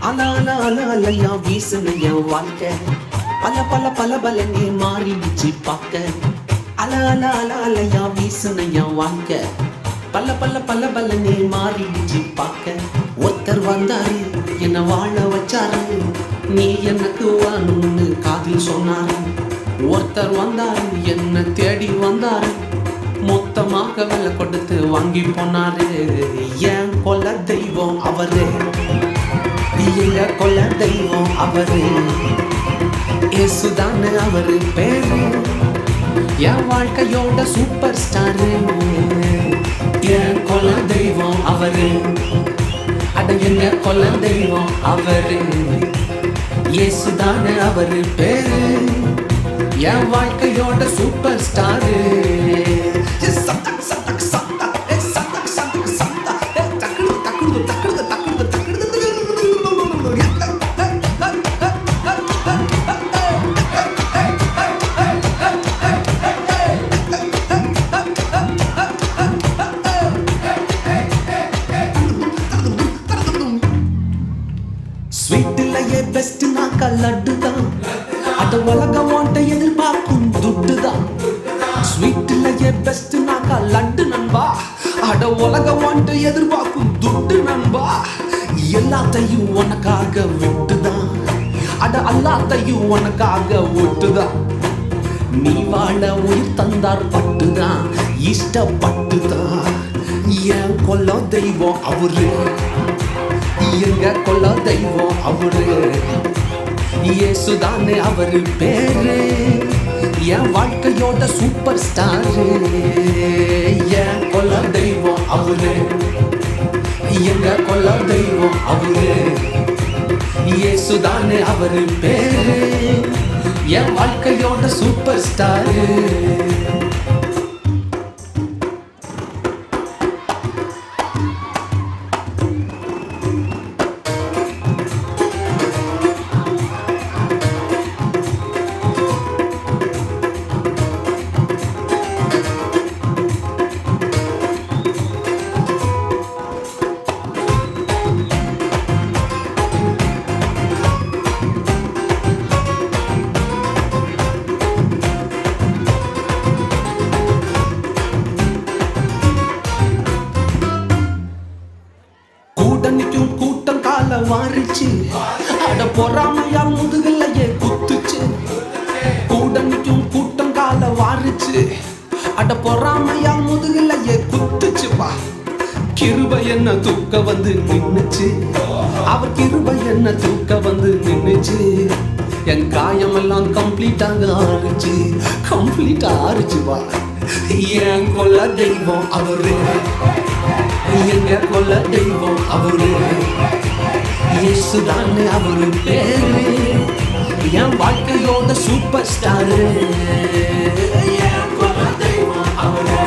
அல அல அல அலையா வீசுன என் வாழ்க்கை பல பல பல பலனே மாறிடுச்சு பார்க்க. அல அல அல அலையா வீசுன என் வாழ்க்கை பல பல பல பலனே மாறிடுச்சு பார்க்க. ஒருத்தர் வந்தாரு என்ன வாழ வச்சாரு, நீ எனக்கு வாணும்னு காதில் சொன்னாரு. ஒருத்தர் வந்தாரு என்ன தேடி வந்தாரு, மொத்தமாக விலை கொடுத்து வாங்கி போனாரு. என் கொல்ல தெய்வம் அவரு, எங்க கொல்ல தெய்வம் அவரு, இயேசுதானே அவரு பேரு, என் வாழ்க்கையோட சூப்பர் ஸ்டாரு. என் கொல்ல தெய்வம் அவரு, அட எங்க கொல்ல தெய்வம் அவரு, இயேசுதானே அவரு பேரு, என் வாழ்க்கையோட சூப்பர் ஸ்டாரு. ஸ்வீட்டிலேயே பெஸ்ட் நாக்கா லட்டு தான், அத உலகம் வாண்ட எதிர்பார்க்கும் துட்டு தான். ஸ்வீட்டிலேயே பெஸ்ட் நாக்கா லட்டு நண்பா, அட உலகம் வாண்ட எதிர்பார்க்கும் துட்டு நண்பா. எல்லாத்தையும் உனக்காக விட்டுதான், அட எல்லாத்தையும் உனக்காக விட்டுதான். நீ வாழ உயிர் தந்தார் பட்டுதான், இஷ்டப்பட்டுதான். என் கொல்ல தெய்வம் அவரு, எங்க கொல்ல தெய்வம் அவரு, இயேசுதானே அவரு பேரு, என் வாழ்க்கையோட சூப்பர் ஸ்டாரு. என் கொல்ல தெய்வம் அவரு, எங்க கொல்ல தெய்வம் அவரு, இயேசுதானே அவரு பேரு, என் வாழ்க்கையோட சூப்பர் ஸ்டாரு. கூட்டணிக்கும் கூட்டம் கால வாரிச்சு, அட பொறாமையா முதுகலையே குத்துச்சு. கூட்டணிக்கும் கூட்டம் கால வாரிச்சு, அட பொறாமையா முதுகலையே குத்துச்சுப்பா. கிருபை என்ன தூக்க வந்து நின்னுச்சு, அவர் கிருபை என்ன தூக்க வந்து நின்னுச்சு. என் காயமெல்லாம் கம்ப்ளீட்டாக ஆறுச்சு, கம்ப்ளீட்டா ஆறுச்சுப்பா. என் கொல்ல தெய்வம் அவரு, எங்க கொல்ல தெய்வம் அவரு, இயேசுதானே அவரு பேரு, என் வாழ்க்கையோட சூப்பர் ஸ்டாரு. என் கொல்ல தெய்வம் அவரு.